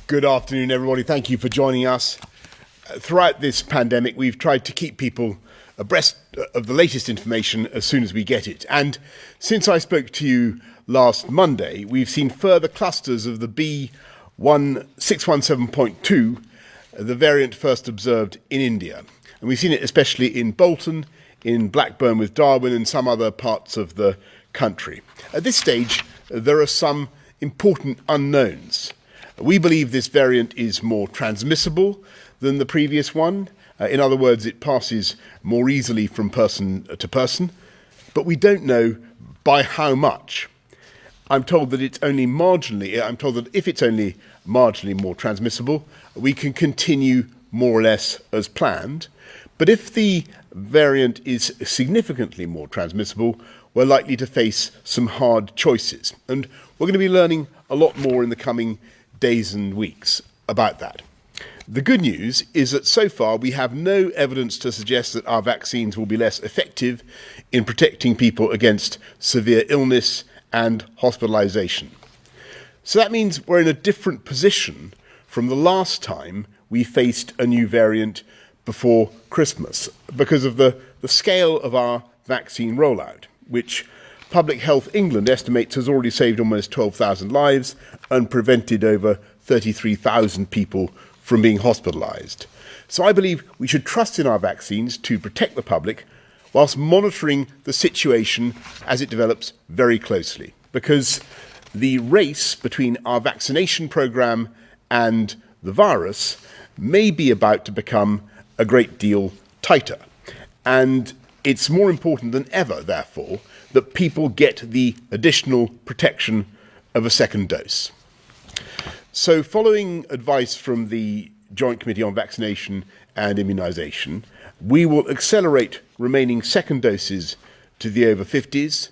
Good afternoon, everybody. Thank you for joining us. Throughout this pandemic, we've tried to keep people abreast of the latest information as soon as we get it. And since I spoke to you last Monday, we've seen further clusters of the B1617.2, the variant first observed in India. And we've seen it especially in Bolton, in Blackburn with Darwin and some other parts of the country. At this stage, there are some important unknowns. We believe this variant is more transmissible than the previous one. In other words, it passes more easily from person to person, but we don't know by how much. I'm told that if it's only marginally more transmissible, we can continue more or less as planned. But if the variant is significantly more transmissible, we're likely to face some hard choices. And we're going to be learning a lot more in the coming days and weeks about that. The good news is that so far we have no evidence to suggest that our vaccines will be less effective in protecting people against severe illness and hospitalisation. So that means we're in a different position from the last time we faced a new variant before Christmas because of the scale of our vaccine rollout, which Public Health England estimates has already saved almost 12,000 lives and prevented over 33,000 people from being hospitalised. So I believe we should trust in our vaccines to protect the public whilst monitoring the situation as it develops very closely, because the race between our vaccination programme and the virus may be about to become a great deal tighter. And it's more important than ever, therefore, that people get the additional protection of a second dose. So following advice from the Joint Committee on Vaccination and Immunisation, we will accelerate remaining second doses to the over 50s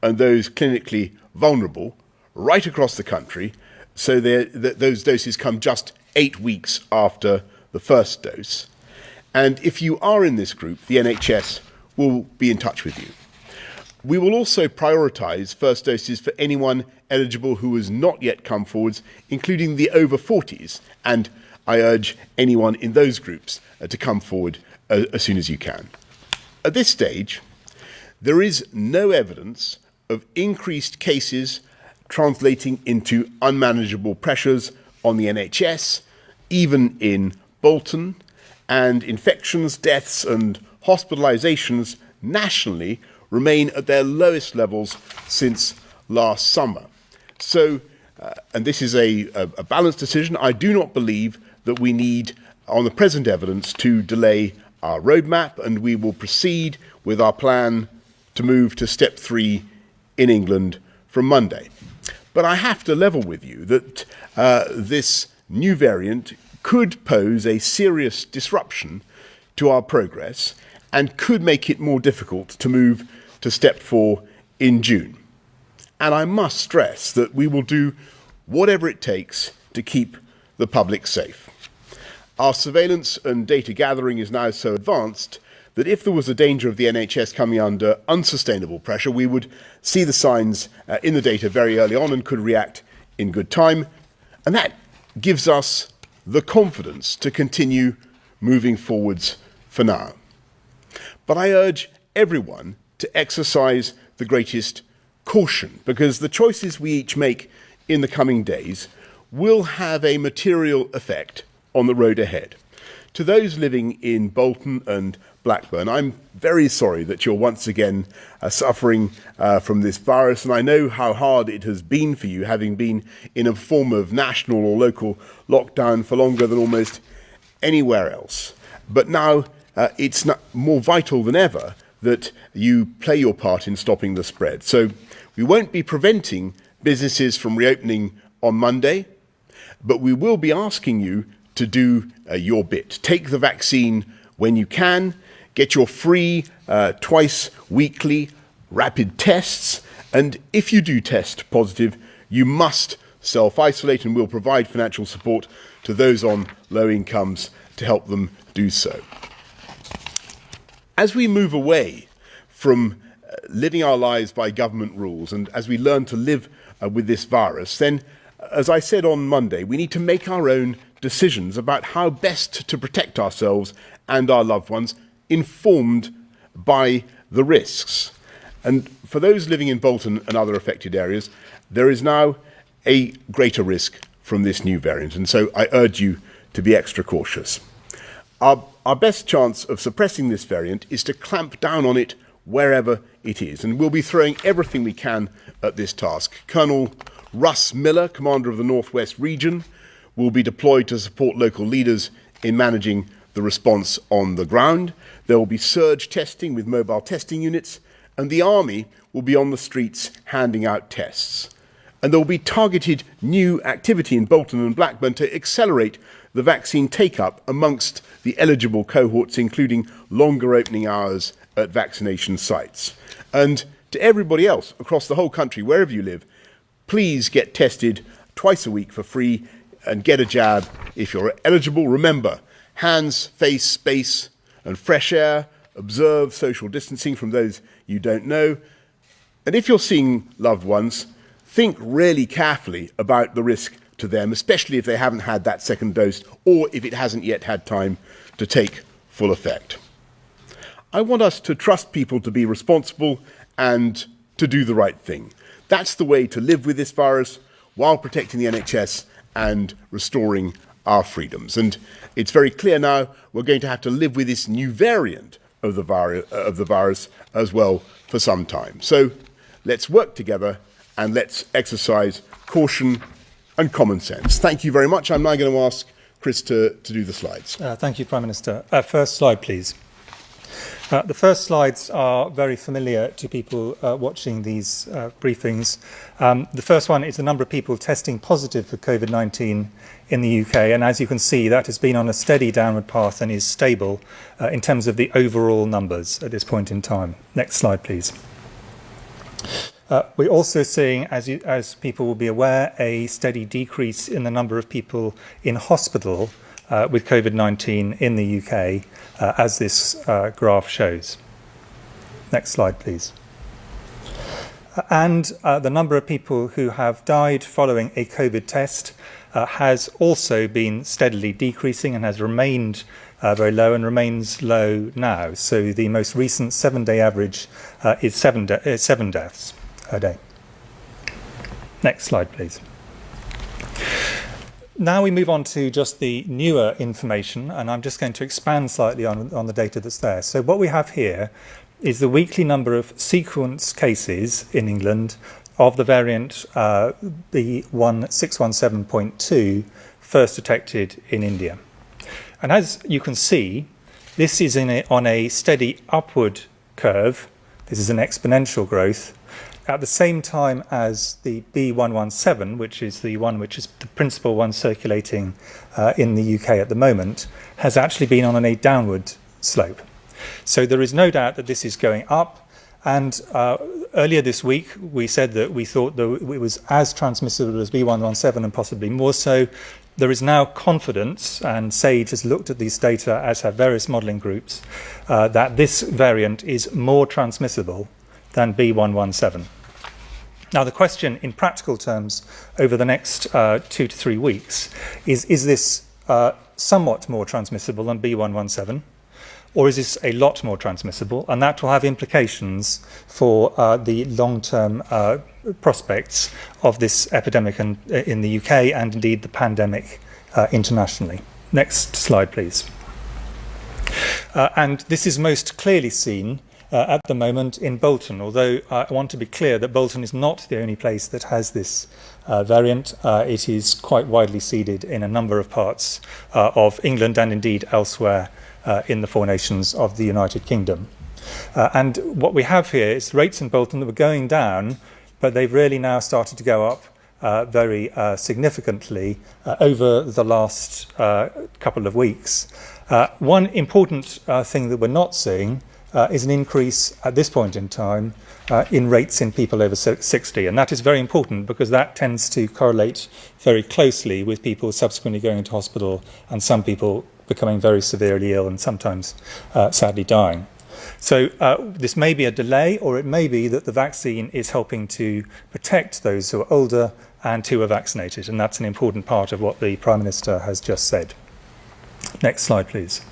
and those clinically vulnerable right across the country, so that those doses come just 8 weeks after the first dose. And if you are in this group, the NHS will be in touch with you. We will also prioritise first doses for anyone eligible who has not yet come forwards, including the over 40s, and I urge anyone in those groups to come forward as soon as you can. At this stage, there is no evidence of increased cases translating into unmanageable pressures on the NHS, even in Bolton, and infections, deaths and hospitalisations nationally remain at their lowest levels since last summer. So, and this is a balanced decision, I do not believe that we need, on the present evidence, to delay our roadmap, and we will proceed with our plan to move to step 3 in England from Monday. But I have to level with you that this new variant could pose a serious disruption to our progress and could make it more difficult to move to step 4 in June. And I must stress that we will do whatever it takes to keep the public safe. Our surveillance and data gathering is now so advanced that if there was a danger of the NHS coming under unsustainable pressure, we would see the signs in the data very early on and could react in good time. And that gives us the confidence to continue moving forwards for now. But I urge everyone to exercise the greatest caution, because the choices we each make in the coming days will have a material effect on the road ahead. To those living in Bolton and Blackburn, I'm very sorry that you're once again suffering from this virus, and I know how hard it has been for you, having been in a form of national or local lockdown for longer than almost anywhere else. But now it's more vital than ever that you play your part in stopping the spread. So we won't be preventing businesses from reopening on Monday, but we will be asking you to do your bit. Take the vaccine when you can, get your free twice weekly rapid tests, and if you do test positive, you must self-isolate, and we'll provide financial support to those on low incomes to help them do so. As we move away from living our lives by government rules, and as we learn to live with this virus, then as I said on Monday, we need to make our own decisions about how best to protect ourselves and our loved ones, informed by the risks. And for those living in Bolton and other affected areas, there is now a greater risk from this new variant. And so I urge you to be extra cautious. Our best chance of suppressing this variant is to clamp down on it wherever it is. And we'll be throwing everything we can at this task. Colonel Russ Miller, commander of the North West region, will be deployed to support local leaders in managing the response on the ground. There will be surge testing with mobile testing units, and the army will be on the streets handing out tests. And there will be targeted new activity in Bolton and Blackburn to accelerate the vaccine take-up amongst the eligible cohorts, including longer opening hours at vaccination sites. And to everybody else across the whole country, wherever you live, please get tested twice a week for free and get a jab if you're eligible. Remember, hands, face, space, and fresh air. Observe social distancing from those you don't know. And if you're seeing loved ones, think really carefully about the risk to them, especially if they haven't had that second dose or if it hasn't yet had time to take full effect. I want us to trust people to be responsible and to do the right thing. That's the way to live with this virus while protecting the NHS and restoring our freedoms. And it's very clear now we're going to have to live with this new variant of the virus as well for some time. So let's work together and let's exercise caution and common sense. Thank you very much. I'm now going to ask Chris to do the slides. Thank you, Prime Minister. First slide, please. The first slides are very familiar to people watching these briefings. The first one is the number of people testing positive for COVID-19 in the UK, and as you can see, that has been on a steady downward path and is stable in terms of the overall numbers at this point in time. Next slide, please. We're also seeing, as people will be aware, a steady decrease in the number of people in hospital with COVID-19 in the UK, as this graph shows. Next slide, please. And the number of people who have died following a COVID test has also been steadily decreasing and has remained very low and remains low now. So the most recent 7-day average is 7 deaths a day. Next slide, please. Now we move on to just the newer information, and I'm just going to expand slightly on the data that's there. So what we have here is the weekly number of sequence cases in England of the variant B1617.2 first detected in India. And as you can see, this is on a steady upward curve. This is an exponential growth. At the same time as the B117, which is the principal one circulating in the UK at the moment, has actually been on a downward slope. So there is no doubt that this is going up. And earlier this week, we said that we thought that it was as transmissible as B117 and possibly more so. There is now confidence, and SAGE has looked at these data, as have various modelling groups, that this variant is more transmissible than B117. Now, the question in practical terms over the next 2 to 3 weeks is this somewhat more transmissible than B117, or is this a lot more transmissible? And that will have implications for the long-term prospects of this epidemic in the UK and indeed the pandemic internationally. Next slide, please. And this is most clearly seen at the moment in Bolton, although I want to be clear that Bolton is not the only place that has this variant. It is quite widely seeded in a number of parts of England and indeed elsewhere in the four nations of the United Kingdom. And what we have here is rates in Bolton that were going down, but they've really now started to go up very significantly over the last couple of weeks. One important thing that we're not seeing is an increase at this point in time in rates in people over 60. And that is very important because that tends to correlate very closely with people subsequently going into hospital and some people becoming very severely ill and sometimes sadly dying. So this may be a delay, or it may be that the vaccine is helping to protect those who are older and 2 are vaccinated. And that's an important part of what the Prime Minister has just said. Next slide, please.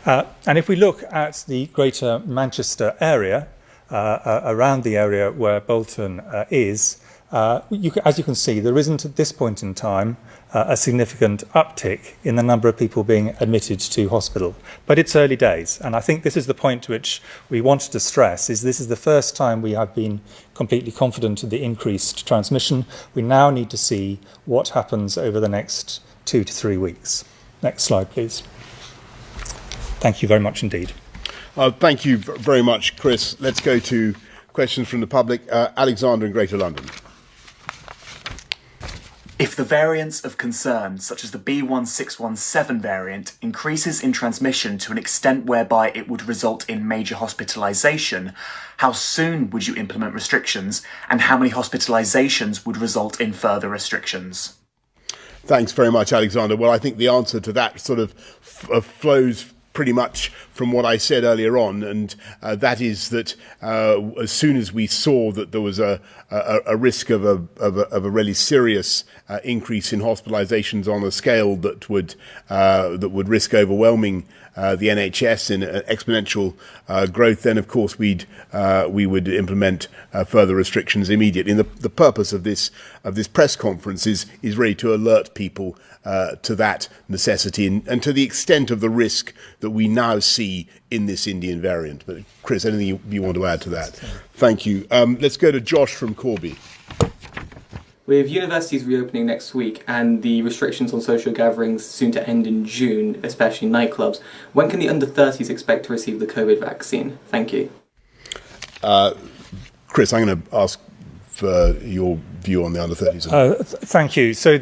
And if we look at the Greater Manchester area, around the area where Bolton is, as you can see, there isn't at this point in time a significant uptick in the number of people being admitted to hospital. But it's early days, and I think this is the point which we wanted to stress, is this is the first time we have been completely confident of the increased transmission. We now need to see what happens over the next 2 to 3 weeks. Next slide, please. Thank you very much indeed. Thank you very much, Chris. Let's go to questions from the public. Alexander in Greater London. If the variants of concern, such as the B1617 variant, increases in transmission to an extent whereby it would result in major hospitalisation, how soon would you implement restrictions, and how many hospitalisations would result in further restrictions? Thanks very much, Alexander. Well, I think the answer to that sort of flows pretty much from what I said earlier on, and that is that as soon as we saw that there was a risk of a really serious increase in hospitalisations on a scale that would risk overwhelming the NHS in exponential growth, then of course we would implement further restrictions immediately. And the purpose of this press conference is really to alert people to that necessity and to the extent of the risk that we now see in this Indian variant. But Chris, anything you want to add to that? Thank you. Let's go to Josh from Corby. With universities reopening next week and the restrictions on social gatherings soon to end in June, especially nightclubs, when can the under-30s expect to receive the COVID vaccine? Thank you. Chris, I'm going to ask for your view on the under-30s. Thank you. So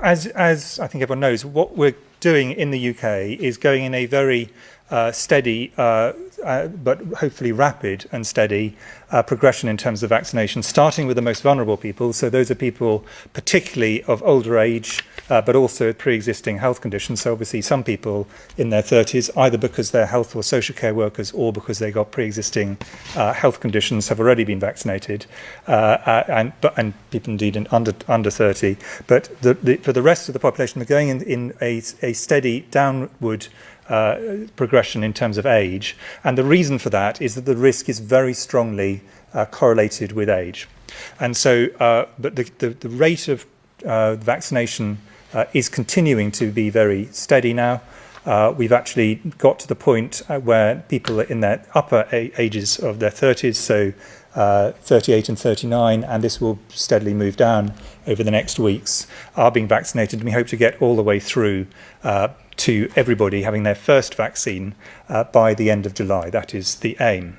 as I think everyone knows, what we're doing in the UK is going in a very steady but hopefully rapid and steady progression in terms of vaccination, starting with the most vulnerable people. So those are people particularly of older age, but also pre-existing health conditions. So obviously some people in their 30s, either because they're health or social care workers or because they got pre-existing health conditions, have already been vaccinated, and people indeed under 30. But for the rest of the population, we're going in a steady downward progression in terms of age, and the reason for that is that the risk is very strongly correlated with age, and so but the rate of vaccination is continuing to be very steady now. We've actually got to the point where people in their upper ages of their 30s, so 38 and 39, and this will steadily move down over the next weeks, are being vaccinated, and we hope to get all the way through to everybody having their first vaccine by the end of July. That is the aim.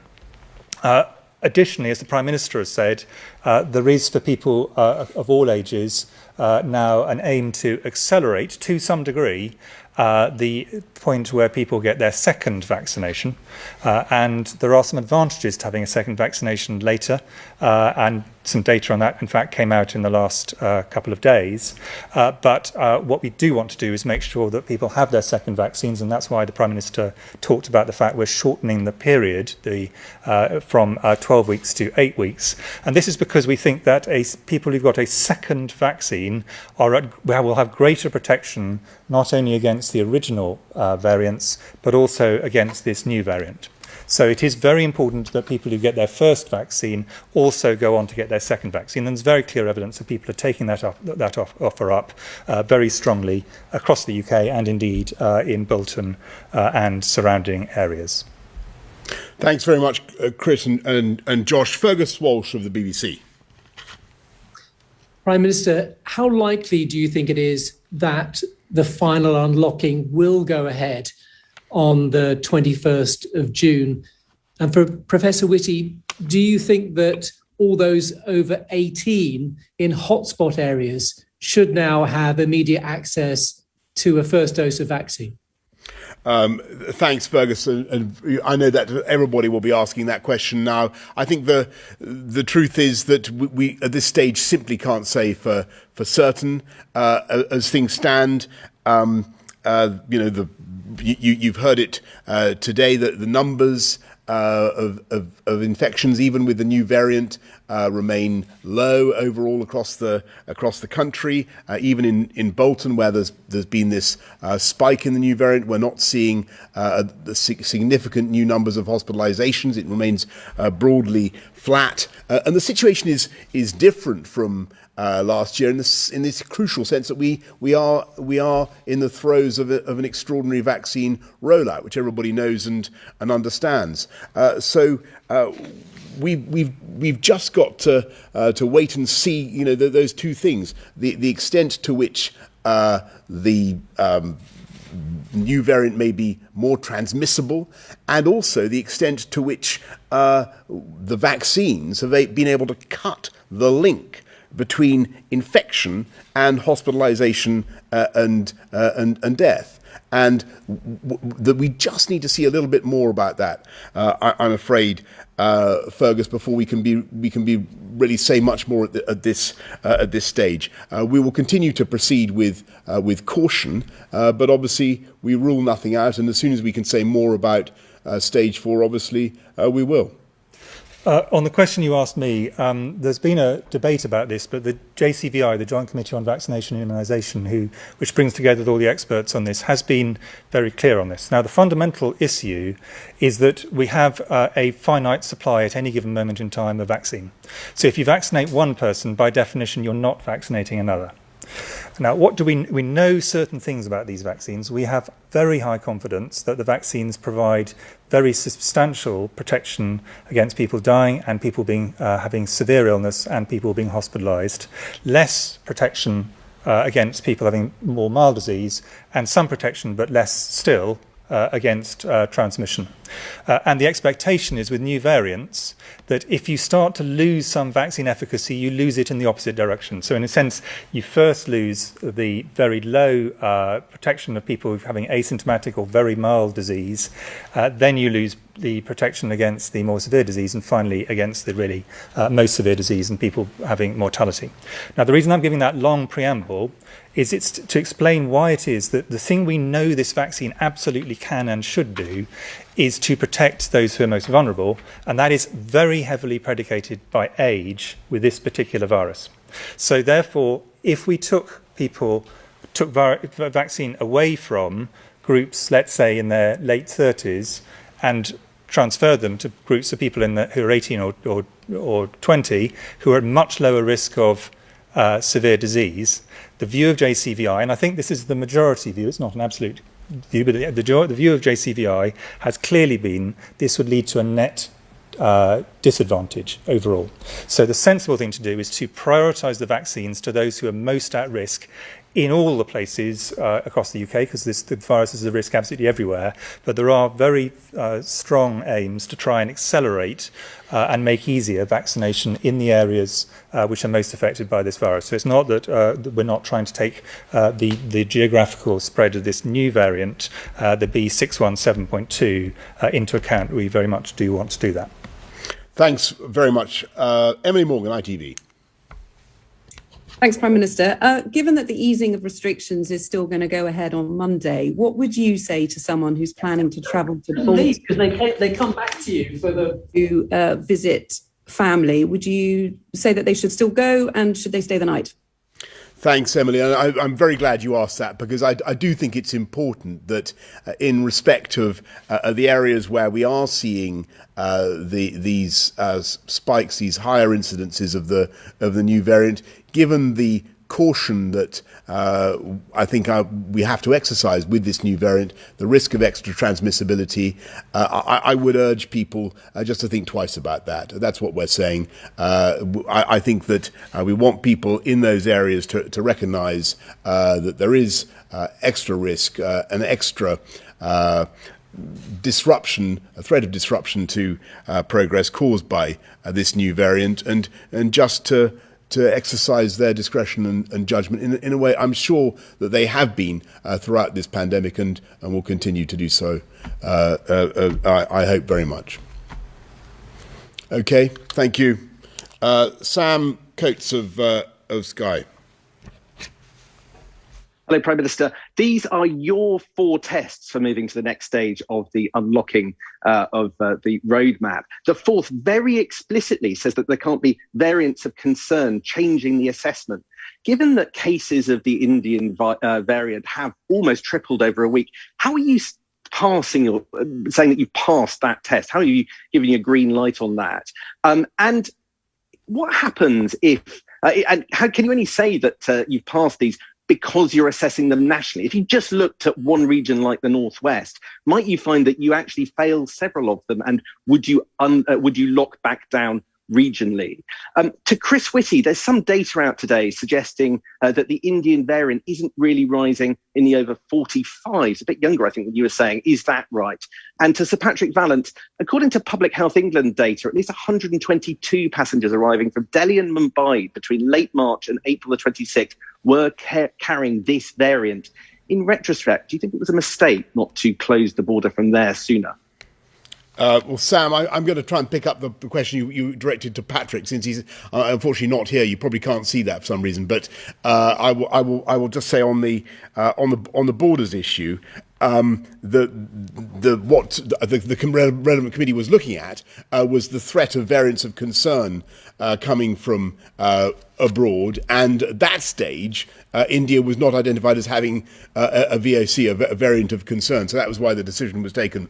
Additionally, as the Prime Minister has said, there is for people of all ages now an aim to accelerate to some degree the point where people get their second vaccination, and there are some advantages to having a second vaccination later, and some data on that in fact came out in the last couple of days, but what we do want to do is make sure that people have their second vaccines, and that's why the Prime Minister talked about the fact we're shortening the period from 12 weeks to 8 weeks, and this is because we think that people who've got a second vaccine will have greater protection not only against the original variants but also against this new variant. So it is very important that people who get their first vaccine also go on to get their second vaccine. And there's very clear evidence that people are taking that offer up very strongly across the UK and indeed in Bolton and surrounding areas. Thanks very much, Chris and Josh. Fergus Walsh of the BBC. Prime Minister, how likely do you think it is that the final unlocking will go ahead on the 21st of June? And for Professor Whitty, do you think that all those over 18 in hotspot areas should now have immediate access to a first dose of vaccine? Thanks, Fergus, and I know that everybody will be asking that question now. I think the truth is that we at this stage simply can't say for certain as things stand. You've heard it today that the numbers of infections, even with the new variant, remain low overall across the country. Even in Bolton, where there's been this spike in the new variant, we're not seeing the significant new numbers of hospitalizations. It remains broadly flat, and the situation is different from last year in this crucial sense that we are in the throes of an extraordinary vaccine rollout, which everybody knows and understands. So we've just got to wait and see, those two things: the extent to which the new variant may be more transmissible, and also the extent to which the vaccines have been able to cut the link between infection and hospitalization and death. And that we just need to see a little bit more about that. I'm afraid, Fergus, before we can be really say much more at this stage. We will continue to proceed with caution, but obviously we rule nothing out. And as soon as we can say more about stage 4, obviously we will. On the question you asked me, there's been a debate about this, but the JCVI, the Joint Committee on Vaccination and Immunisation, which brings together all the experts on this, has been very clear on this. Now, the fundamental issue is that we have a finite supply at any given moment in time of vaccine. So if you vaccinate one person, by definition, you're not vaccinating another. Now, what do we know certain things about these vaccines? We have very high confidence that the vaccines provide very substantial protection against people dying and people having severe illness and people being hospitalised, less protection against people having more mild disease, and some protection, but less still, against transmission. And the expectation is with new variants that if you start to lose some vaccine efficacy, you lose it in the opposite direction. So in a sense, you first lose the very low protection of people having asymptomatic or very mild disease, then you lose the protection against the more severe disease, and finally against the really most severe disease and people having mortality. Now, the reason I'm giving that long preamble is it's to explain why it is that the thing we know this vaccine absolutely can and should do is to protect those who are most vulnerable, and that is very heavily predicated by age with this particular virus. So therefore, if we took vaccine away from groups, let's say in their late 30s, and transferred them to groups of people who are 18 or 20, who are at much lower risk of severe disease, the view of JCVI, and I think this is the majority view, it's not an absolute view, but the view of JCVI has clearly been this would lead to a net disadvantage overall. So the sensible thing to do is to prioritise the vaccines to those who are most at risk in all the places across the UK, because the virus is a risk absolutely everywhere, but there are very strong aims to try and accelerate and make easier vaccination in the areas which are most affected by this virus. So it's not that we're not trying to take the geographical spread of this new variant, the B617.2, into account. We very much do want to do that. Thanks very much. Emily Morgan, ITV. Thanks, Prime Minister. Given that the easing of restrictions is still going to go ahead on Monday, what would you say to someone who's planning to travel to Bolton because they come back to you to visit family? Would you say that they should still go, and should they stay the night? Thanks, Emily. And I'm very glad you asked that, because I do think it's important that in respect of the areas where we are seeing these spikes, these higher incidences of the new variant, given the caution that I think we have to exercise with this new variant, the risk of extra transmissibility, I would urge people just to think twice about that. That's what we're saying. I think that we want people in those areas to recognise that there is extra risk, an extra disruption, a threat of disruption to progress caused by this new variant, and just to exercise their discretion and judgment in a way I'm sure that they have been throughout this pandemic and will continue to do so, I hope very much. Okay, thank you. Sam Coates of Sky. Hello, Prime Minister. These are your 4 tests for moving to the next stage of the unlocking of the roadmap. The 4th very explicitly says that there can't be variants of concern changing the assessment. Given that cases of the Indian variant have almost tripled over a week, how are you saying that you've passed that test? How are you giving a green light on that? And what happens if, and how can you only say that you've passed these because you're assessing them nationally? If you just looked at one region like the Northwest, might you find that you actually failed several of them? And would you lock back down regionally? To Chris Whitty, there's some data out today suggesting that the Indian variant isn't really rising in the over 45s, a bit younger, I think, than you were saying. Is that right? And to Sir Patrick Vallance, according to Public Health England data, at least 122 passengers arriving from Delhi and Mumbai between late March and April the 26th were carrying this variant. In retrospect, do you think it was a mistake not to close the border from there sooner? Well, Sam, I'm going to try and pick up the question you directed to Patrick, since he's unfortunately not here. You probably can't see that for some reason, but I will just say on the borders issue, the relevant committee was looking at was the threat of variants of concern coming from abroad, and at that stage, India was not identified as having a VOC, a variant of concern. So that was why the decision was taken.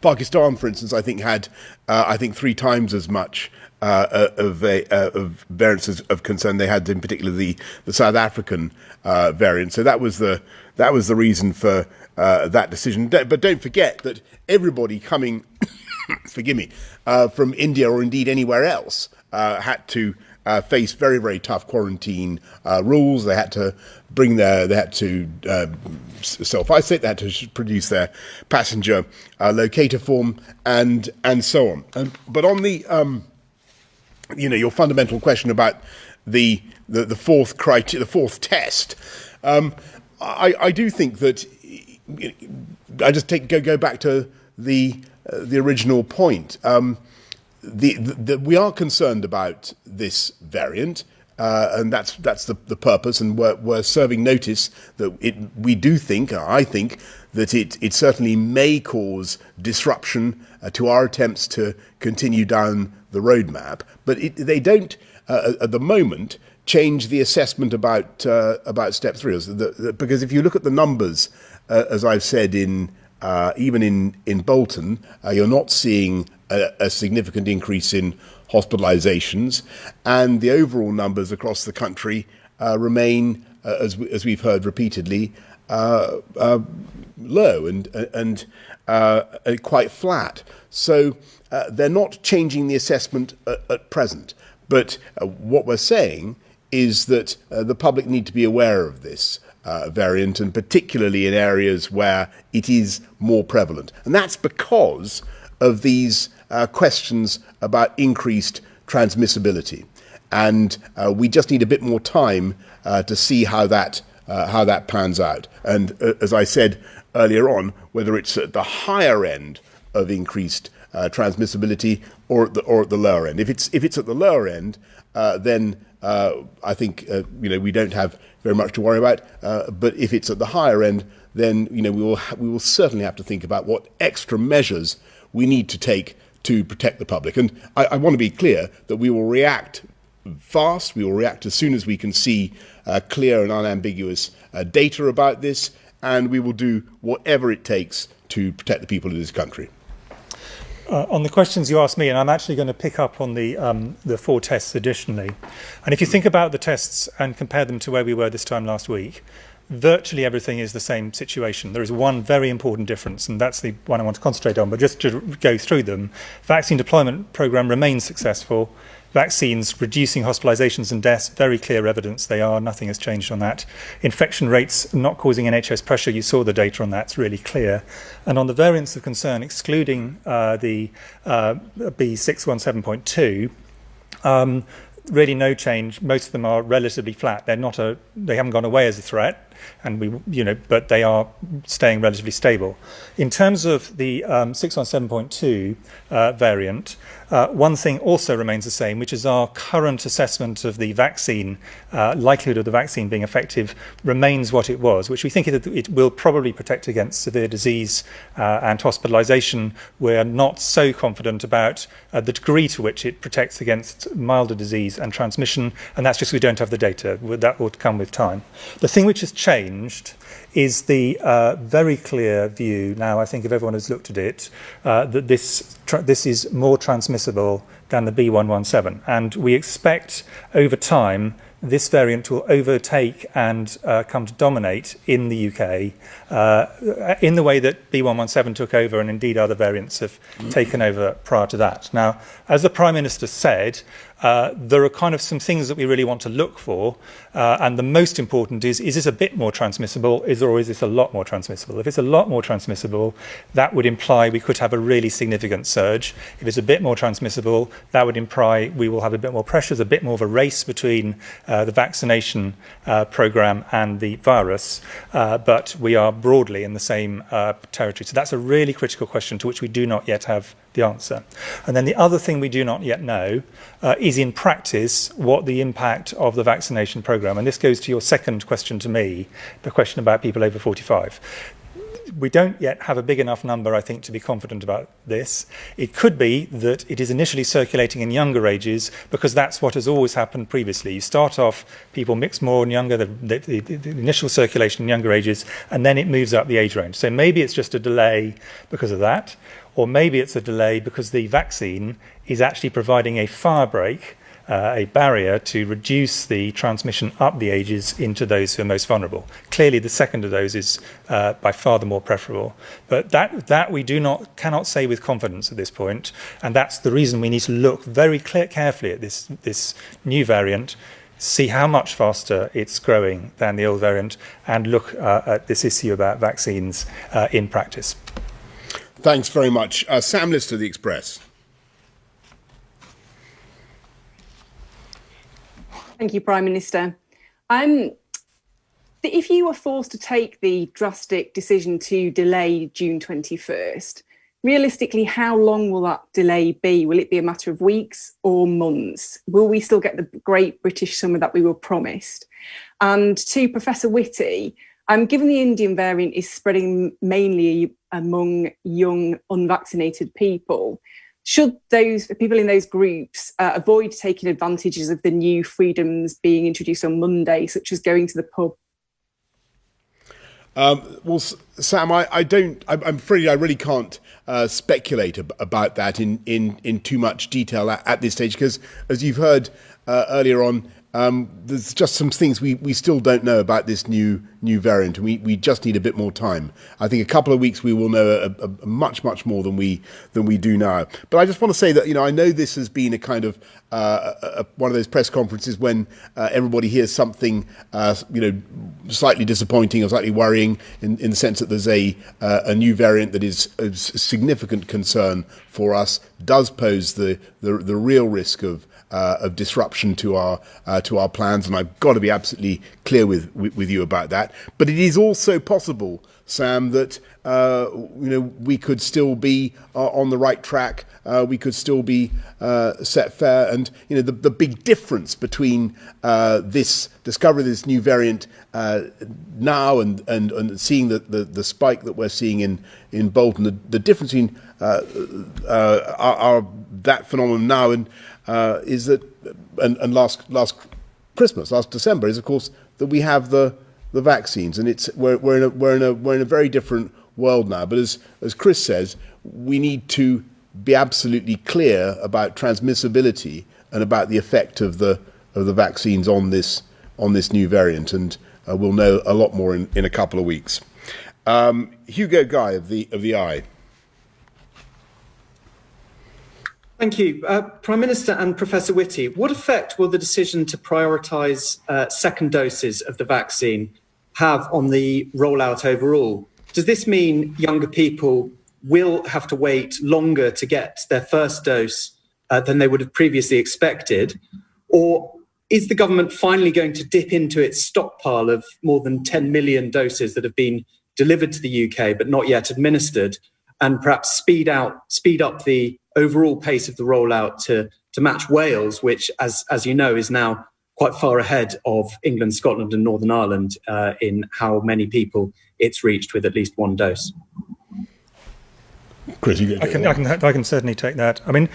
Pakistan, for instance, I think had 3 times as much of variants of concern. They had, in particular, the South African variant. So that was the reason for that decision. But don't forget that everybody coming, forgive me, from India or indeed anywhere else had to face very, very tough quarantine rules. They had to self-isolate. They had to produce their passenger locator form and so on. But on the your fundamental question about the 4th test, I do think that I just go back to the original point. We are concerned about this variant, and that's the purpose, and we're serving notice that I think that it certainly may cause disruption to our attempts to continue down the roadmap, but they don't at the moment change the assessment about step 3, because if you look at the numbers, as I've said even in Bolton, you're not seeing a significant increase in hospitalizations, and the overall numbers across the country remain, as we've heard repeatedly, low and quite flat. So they're not changing the assessment at present. But what we're saying is that the public need to be aware of this variant, and particularly in areas where it is more prevalent. And that's because of these questions about increased transmissibility. And we just need a bit more time to see how that pans out. And as I said earlier on, whether it's at the higher end of increased transmissibility or at the lower end. If it's at the lower end, then I think we don't have very much to worry about. But if it's at the higher end, then we will certainly have to think about what extra measures we need to take to protect the public. And I want to be clear that we will react fast. We will react as soon as we can see clear and unambiguous data about this, and we will do whatever it takes to protect the people of this country. On the questions you asked me, and I'm actually going to pick up on the 4 tests additionally. And if you think about the tests and compare them to where we were this time last week, virtually everything is the same situation. There is one very important difference, and that's the one I want to concentrate on. But just to go through them, vaccine deployment programme remains successful. Vaccines reducing hospitalisations and deaths, very clear evidence they are. Nothing has changed on that. Infection rates not causing NHS pressure. You saw the data on that. It's really clear. And on the variants of concern, excluding the B617.2, really no change. Most of them are relatively flat. They haven't gone away as a threat. but they are staying relatively stable. In terms of the 617.2 variant, one thing also remains the same, which is our current assessment of the vaccine, likelihood of the vaccine being effective remains what it was, which we think it will probably protect against severe disease and hospitalisation. We're not so confident about the degree to which it protects against milder disease and transmission, and that's just we don't have the data. That will come with time. The thing which has changed is the very clear view now, I think if everyone has looked at it, that this is more transmissible than the B117. And we expect over time this variant will overtake and come to dominate in the UK in the way that B117 took over, and indeed other variants have taken over prior to that. Now, as the Prime Minister said, there are kind of some things that we really want to look for, and the most important is this a bit more transmissible, or is this a lot more transmissible? If it's a lot more transmissible, that would imply we could have a really significant surge. If it's a bit more transmissible, that would imply we will have a bit more pressures, a bit more of a race between the vaccination programme and the virus, but we are broadly in the same territory. So that's a really critical question to which we do not yet have the answer. And then the other thing we do not yet know is in practice what the impact of the vaccination programme, and this goes to your second question to me, the question about people over 45. We don't yet have a big enough number, I think, to be confident about this. It could be that it is initially circulating in younger ages because that's what has always happened previously. You start off, people mix more and younger, the initial circulation in younger ages, and then it moves up the age range. So maybe it's just a delay because of that, or maybe it's a delay because the vaccine is actually providing a firebreak, a barrier to reduce the transmission up the ages into those who are most vulnerable. Clearly, the second of those is by far the more preferable. But that we cannot say with confidence at this point, and that's the reason we need to look very carefully at this new variant, see how much faster it's growing than the old variant, and look at this issue about vaccines in practice. Thanks very much. Sam Lister, The Express. Thank you, Prime Minister. If you were forced to take the drastic decision to delay June 21st, realistically, how long will that delay be? Will it be a matter of weeks or months? Will we still get the great British summer that we were promised? And to Professor Whitty, given the Indian variant is spreading mainly among young, unvaccinated people, should those people in those groups avoid taking advantages of the new freedoms being introduced on Monday, such as going to the pub? Well, Sam, I'm afraid I really can't speculate about that in too much detail at this stage, because as you've heard earlier on, there's just some things we still don't know about this new variant, and we just need a bit more time. I think a couple of weeks we will know a much more than we do now. But I just want to say that I know this has been a kind of one of those press conferences when everybody hears something slightly disappointing or slightly worrying in the sense that there's a new variant that is a significant concern for us, does pose the real risk of disruption to our plans, and I've got to be absolutely clear with you about that. But it is also possible, Sam, that we could still be on the right track. We could still be set fair, and the big difference between this discovery of this new variant now and seeing the spike that we're seeing in Bolton, the difference between that phenomenon now and is that, and last December, is of course that we have the vaccines, and we're in a very different world now. But as Chris says, we need to be absolutely clear about transmissibility and about the effect of the vaccines on this new variant, and we'll know a lot more in a couple of weeks. Hugo Guy of the Eye. Thank you. Prime Minister and Professor Whitty, what effect will the decision to prioritise second doses of the vaccine have on the rollout overall? Does this mean younger people will have to wait longer to get their first dose than they would have previously expected? Or is the government finally going to dip into its stockpile of more than 10 million doses that have been delivered to the UK but not yet administered, and perhaps speed up the overall pace of the rollout to match Wales, which, as you know, is now quite far ahead of England, Scotland and Northern Ireland in how many people it's reached with at least one dose? Chris, I can certainly take that. I mean,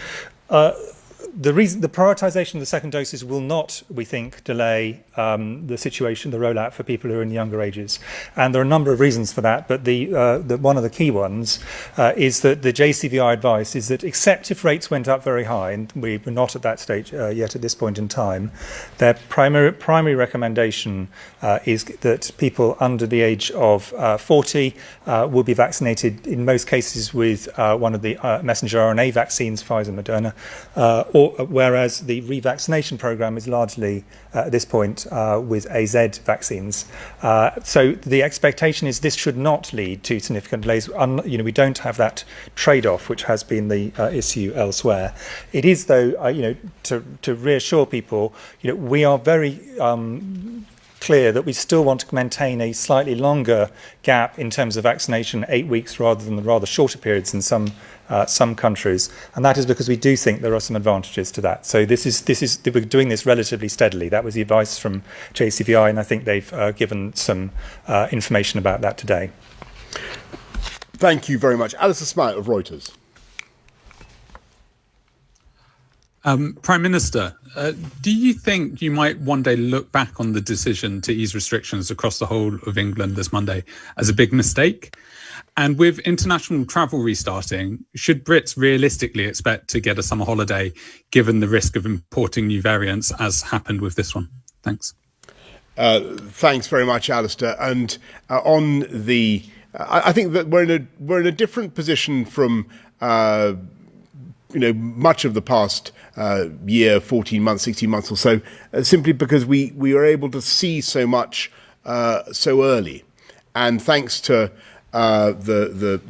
the prioritisation of the second doses will not, we think, delay the rollout for people who are in younger ages, and there are a number of reasons for that. But the one of the key ones is that the JCVI advice is that, except if rates went up very high, and we're not at that stage yet at this point in time, their primary recommendation is that people under the age of 40 will be vaccinated in most cases with one of the messenger RNA vaccines, Pfizer, Moderna, whereas the revaccination programme is largely, at this point, with AZ vaccines. So the expectation is this should not lead to significant delays. We don't have that trade-off, which has been the issue elsewhere. It is, though, to reassure people, we are very clear that we still want to maintain a slightly longer gap in terms of vaccination, 8 weeks rather than the rather shorter periods in some countries, and that is because we do think there are some advantages to that. So we're doing this relatively steadily. That was the advice from JCVI, and I think they've given some information about that today. Thank you very much. Alistair Smyth of Reuters. Prime Minister, do you think you might one day look back on the decision to ease restrictions across the whole of England this Monday as a big mistake? And with international travel restarting, should Brits realistically expect to get a summer holiday given the risk of importing new variants, as happened with this one? Thanks. Thanks very much, Alistair. And on the, I think that we're in a different position from much of the past year, 14 months, 16 months or so, simply because we were able to see so much so early, and thanks to the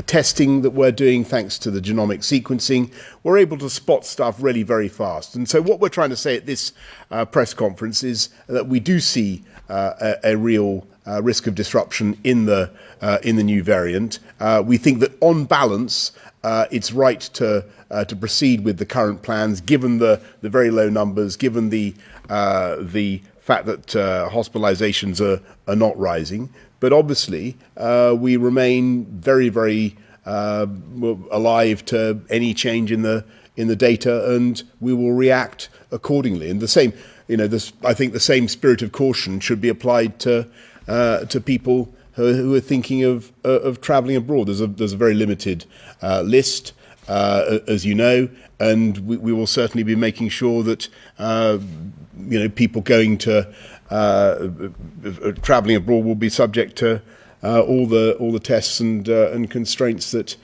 testing that we're doing, thanks to the genomic sequencing, we're able to spot stuff really very fast. And so what we're trying to say at this press conference is that we do see a real risk of disruption in the new variant. We think that on balance, it's right to proceed with the current plans, given the very low numbers, given the fact that hospitalizations are not rising. But obviously, we remain very, very alive to any change in the data, and we will react accordingly. And the same, I think the same spirit of caution should be applied to people who are thinking of travelling abroad. There's a very limited list, as you know, and we will certainly be making sure that people going to travelling abroad will be subject to all the tests and constraints that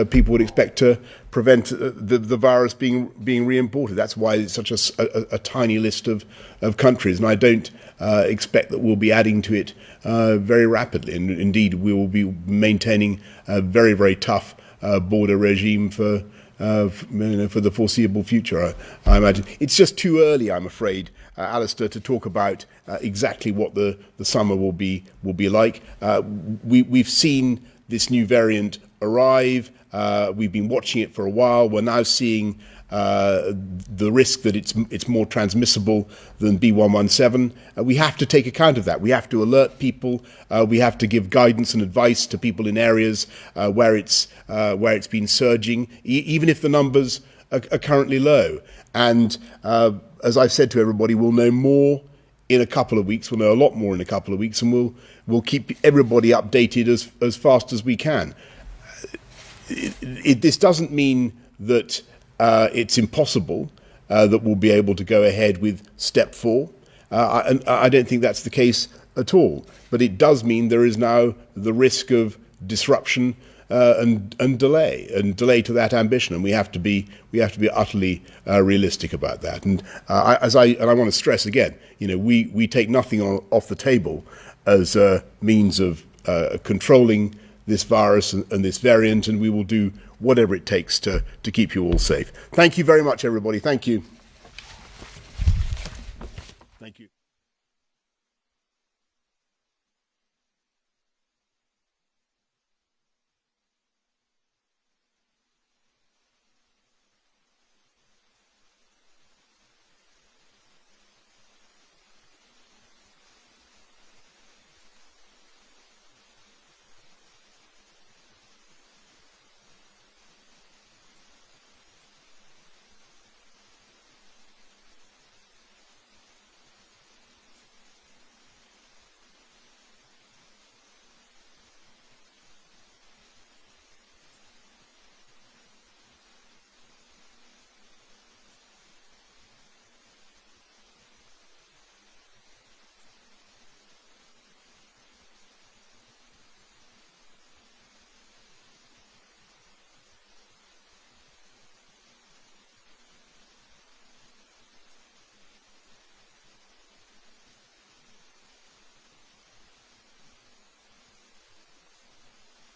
people would expect to prevent the virus being re-imported. That's why it's such a tiny list of countries, and I don't expect that we'll be adding to it very rapidly. And indeed, we will be maintaining a very, very tough border regime for the foreseeable future. I imagine it's just too early, I'm afraid, Alistair, to talk about exactly what the summer will be like. We've seen this new variant arrive. We've been watching it for a while. We're now seeing the risk that it's more transmissible than B117. We have to take account of that. We have to alert people. We have to give guidance and advice to people in areas where it's been surging, even if the numbers are currently low. And as I've said to everybody, we'll know more in a couple of weeks. We'll know a lot more in a couple of weeks, and we'll keep everybody updated as fast as we can. This doesn't mean that it's impossible that we'll be able to go ahead with step 4. I don't think that's the case at all. But it does mean there is now the risk of disruption and delay to that ambition, and we have to be utterly realistic about that. And I want to stress again, we take nothing off the table as a means of controlling this virus and this variant, and we will do whatever it takes to keep you all safe. Thank you very much, everybody. Thank you.